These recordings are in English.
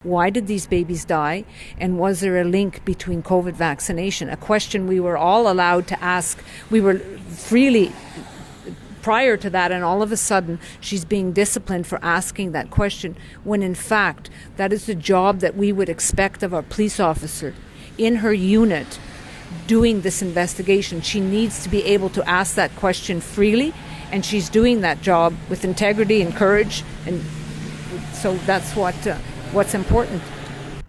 Why did these babies die? And was there a link between COVID vaccination? A question we were all allowed to ask. We were freely prior to that, and all of a sudden she's being disciplined for asking that question, when in fact that is the job that we would expect of a police officer in her unit doing this investigation. She needs to be able to ask that question freely, and she's doing that job with integrity and courage, and so that's what's important.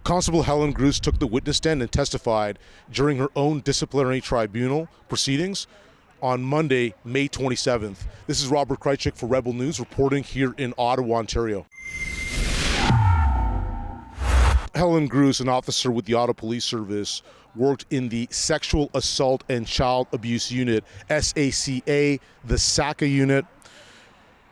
Constable Helen Grus took the witness stand and testified during her own disciplinary tribunal proceedings on Monday, May 27th. This is Robert Kraychik for Rebel News, reporting here in Ottawa, Ontario. Helen Grus, an officer with the Ottawa Police Service, worked in the Sexual Assault and Child Abuse Unit, SACA, the SACA unit.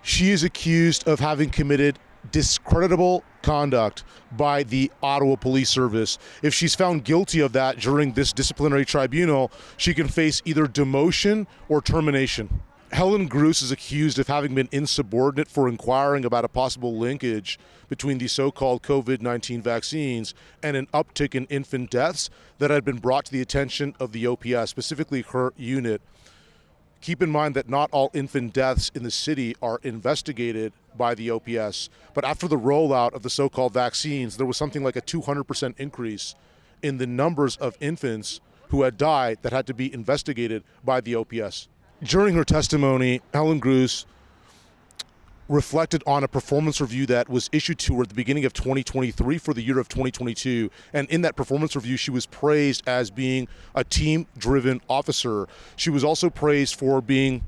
She is accused of having committed discreditable conduct by the Ottawa Police Service. If she's found guilty of that during this disciplinary tribunal, she can face either demotion or termination. Helen Grus is accused of having been insubordinate for inquiring about a possible linkage between the so-called COVID-19 vaccines and an uptick in infant deaths that had been brought to the attention of the OPS, specifically her unit. Keep in mind that not all infant deaths in the city are investigated by the OPS, but after the rollout of the so-called vaccines, there was something like a 200% increase in the numbers of infants who had died that had to be investigated by the OPS. During her testimony, Helen Grus reflected on a performance review that was issued to her at the beginning of 2023 for the year of 2022. And in that performance review, she was praised as being a team-driven officer. She was also praised for being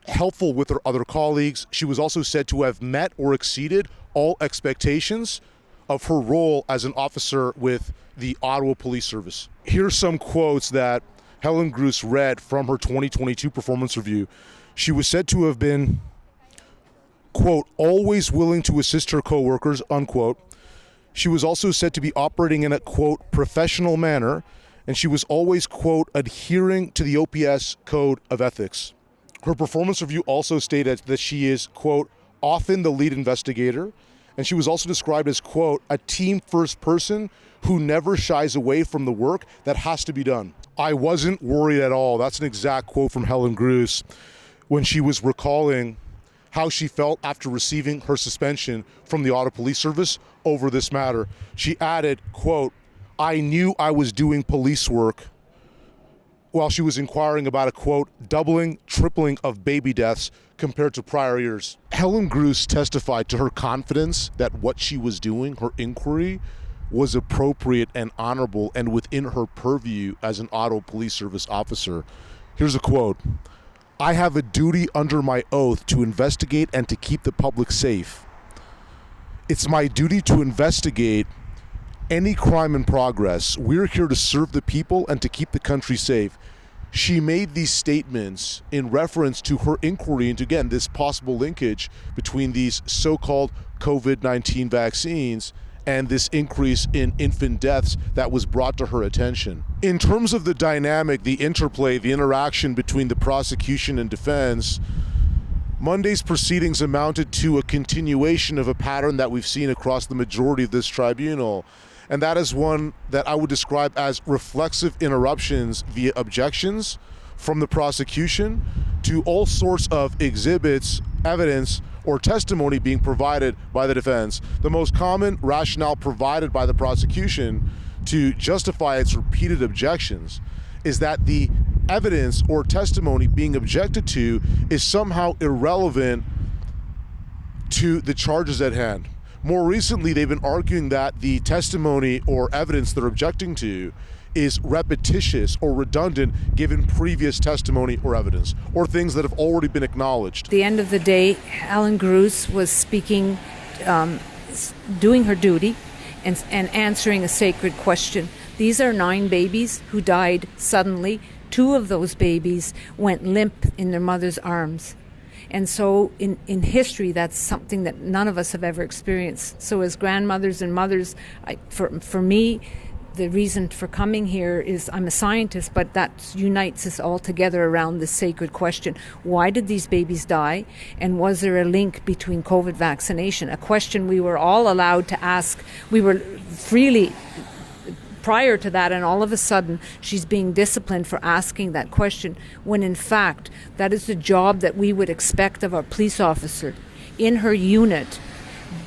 helpful with her other colleagues. She was also said to have met or exceeded all expectations of her role as an officer with the Ottawa Police Service. Here's some quotes that Helen Grus read from her 2022 performance review. She was said to have been, quote, always willing to assist her coworkers, unquote. She was also said to be operating in a, quote, professional manner, and she was always, quote, adhering to the OPS code of ethics. Her performance review also stated that she is, quote, often the lead investigator, and she was also described as, quote, a team-first person who never shies away from the work that has to be done. I wasn't worried at all. That's an exact quote from Helen Grus when she was recalling how she felt after receiving her suspension from the Ottawa Police Service over this matter. She added, quote, I knew I was doing police work while she was inquiring about a, quote, doubling, tripling of baby deaths compared to prior years. Helen Grus testified to her confidence that what she was doing, her inquiry, was appropriate and honorable and within her purview as an Ottawa Police Service officer. Here's a quote. I have a duty under my oath to investigate and to keep the public safe. It's my duty to investigate any crime in progress. We're here to serve the people and to keep the country safe. She made these statements in reference to her inquiry into, again, this possible linkage between these so-called COVID-19 vaccines and this increase in infant deaths that was brought to her attention. In terms of the dynamic, the interplay, the interaction between the prosecution and defense, Monday's proceedings amounted to a continuation of a pattern that we've seen across the majority of this tribunal, and that is one that I would describe as reflexive interruptions via objections from the prosecution to all sorts of exhibits, evidence, or testimony being provided by the defense. The most common rationale provided by the prosecution to justify its repeated objections is that the evidence or testimony being objected to is somehow irrelevant to the charges at hand. More recently, they've been arguing that the testimony or evidence they're objecting to is repetitious or redundant given previous testimony or evidence, or things that have already been acknowledged. At the end of the day, Helen Grus was speaking, doing her duty and answering a sacred question. These are 9 babies who died suddenly. 2 of those babies went limp in their mother's arms. And so in history, that's something that none of us have ever experienced. So as grandmothers and mothers, for me, the reason for coming here is I'm a scientist, but that unites us all together around this sacred question. Why did these babies die? And was there a link between COVID vaccination? A question we were all allowed to ask. We were freely prior to that, and all of a sudden she's being disciplined for asking that question, when in fact that is the job that we would expect of a police officer in her unit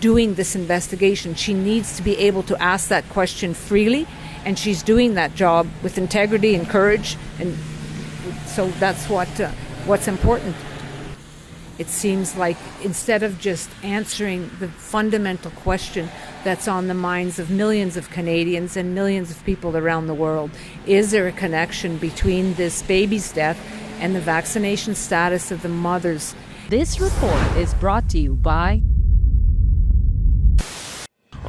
doing this investigation. She needs to be able to ask that question freely, and she's doing that job with integrity and courage, and so that's what's important. It seems like instead of just answering the fundamental question that's on the minds of millions of Canadians and millions of people around the world, is there a connection between this baby's death and the vaccination status of the mothers? This report is brought to you by...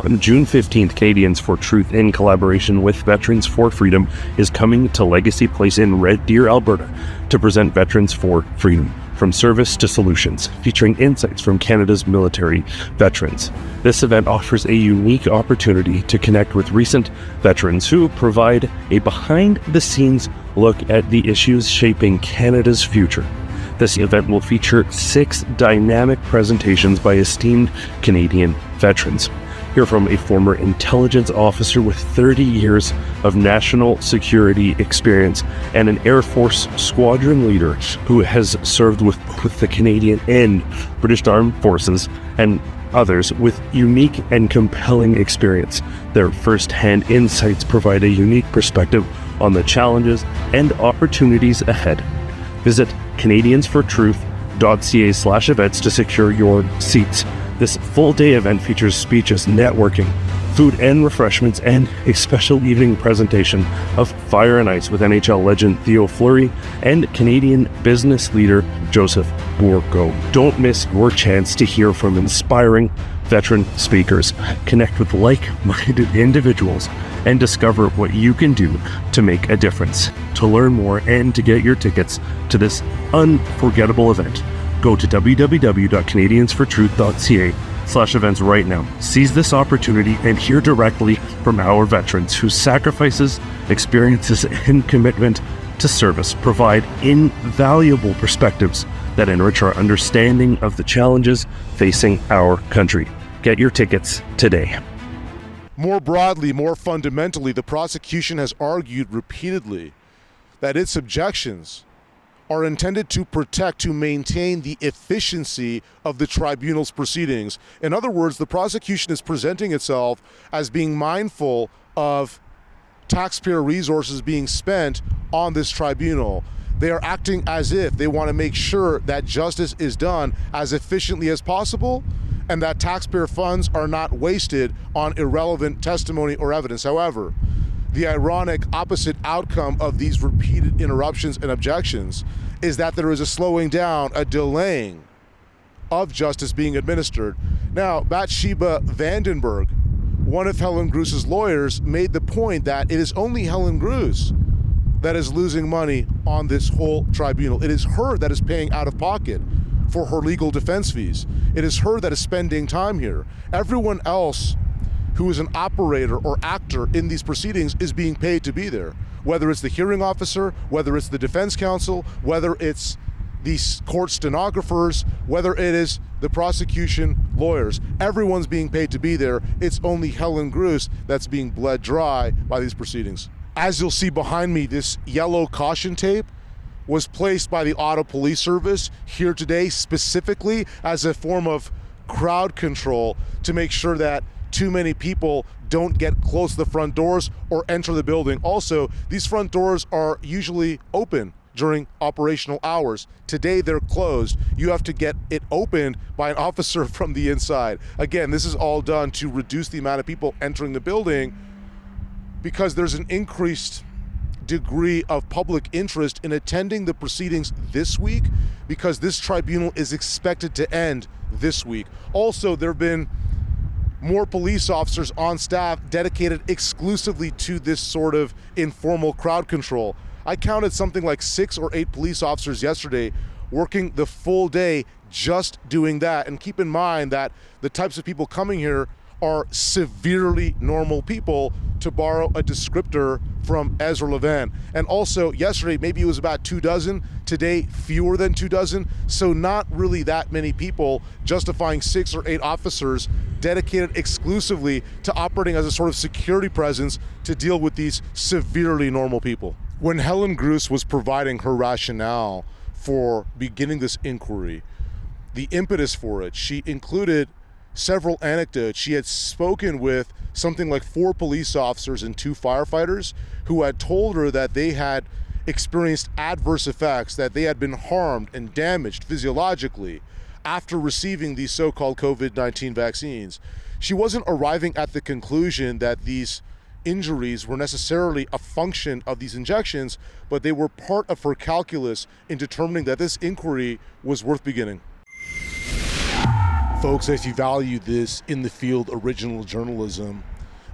On June 15th, Canadians for Truth, in collaboration with Veterans for Freedom, is coming to Legacy Place in Red Deer, Alberta, to present Veterans for Freedom, From Service to Solutions, featuring insights from Canada's military veterans. This event offers a unique opportunity to connect with recent veterans who provide a behind-the-scenes look at the issues shaping Canada's future. This event will feature 6 dynamic presentations by esteemed Canadian veterans. Hear from a former intelligence officer with 30 years of national security experience and an Air Force squadron leader who has served with the Canadian and British Armed Forces, and others with unique and compelling experience. Their first-hand insights provide a unique perspective on the challenges and opportunities ahead. Visit canadiansfortruth.ca/events to secure your seats. This full-day event features speeches, networking, food and refreshments, and a special evening presentation of Fire and Ice with NHL legend Theo Fleury and Canadian business leader Joseph Bourgault. Don't miss your chance to hear from inspiring veteran speakers, connect with like-minded individuals, and discover what you can do to make a difference. To learn more and to get your tickets to this unforgettable event, go to www.canadiansfortruth.ca/events right now. Seize this opportunity and hear directly from our veterans whose sacrifices, experiences, and commitment to service provide invaluable perspectives that enrich our understanding of the challenges facing our country. Get your tickets today. More broadly, more fundamentally, the prosecution has argued repeatedly that its objections are intended to protect, to maintain the efficiency of the tribunal's proceedings. In other words, the prosecution is presenting itself as being mindful of taxpayer resources being spent on this tribunal. They are acting as if they want to make sure that justice is done as efficiently as possible and that taxpayer funds are not wasted on irrelevant testimony or evidence. However, the ironic opposite outcome of these repeated interruptions and objections is that there is a slowing down, a delaying of justice being administered. Now, Bathsheba Vandenberg, one of Helen Grus's lawyers, made the point that it is only Helen Grus that is losing money on this whole tribunal. It is her that is paying out of pocket for her legal defense fees. It is her that is spending time here. Everyone else who is an operator or actor in these proceedings is being paid to be there. Whether it's the hearing officer, whether it's the defense counsel, whether it's the court stenographers, whether it is the prosecution lawyers, everyone's being paid to be there. It's only Helen Grus that's being bled dry by these proceedings. As you'll see behind me, this yellow caution tape was placed by the Ottawa Police Service here today specifically as a form of crowd control to make sure that too many people don't get close to the front doors or enter the building. Also, these front doors are usually open during operational hours. Today they're closed. You have to get it opened by an officer from the inside. Again, this is all done to reduce the amount of people entering the building because there's an increased degree of public interest in attending the proceedings this week because this tribunal is expected to end this week. Also, there have been more police officers on staff dedicated exclusively to this sort of informal crowd control. I counted something like 6 or 8 police officers yesterday working the full day just doing that. And keep in mind that the types of people coming here are severely normal people, to borrow a descriptor from Ezra Levant. And also, yesterday, maybe it was about 24. Today, fewer than 24. So not really that many people, justifying 6 or 8 officers dedicated exclusively to operating as a sort of security presence to deal with these severely normal people. When Helen Grus was providing her rationale for beginning this inquiry, the impetus for it, she included several anecdotes. She had spoken with something like 4 police officers and 2 firefighters who had told her that they had experienced adverse effects, that they had been harmed and damaged physiologically after receiving these so-called COVID-19 vaccines. She wasn't arriving at the conclusion that these injuries were necessarily a function of these injections, but they were part of her calculus in determining that this inquiry was worth beginning. Folks, if you value this in the field original journalism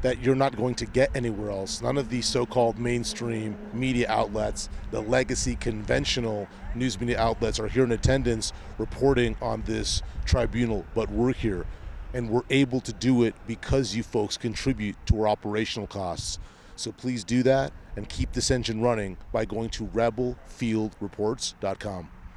that you're not going to get anywhere else, none of these so-called mainstream media outlets, the legacy conventional news media outlets, are here in attendance reporting on this tribunal, but we're here. And we're able to do it because you folks contribute to our operational costs. So please do that and keep this engine running by going to rebelfieldreports.com.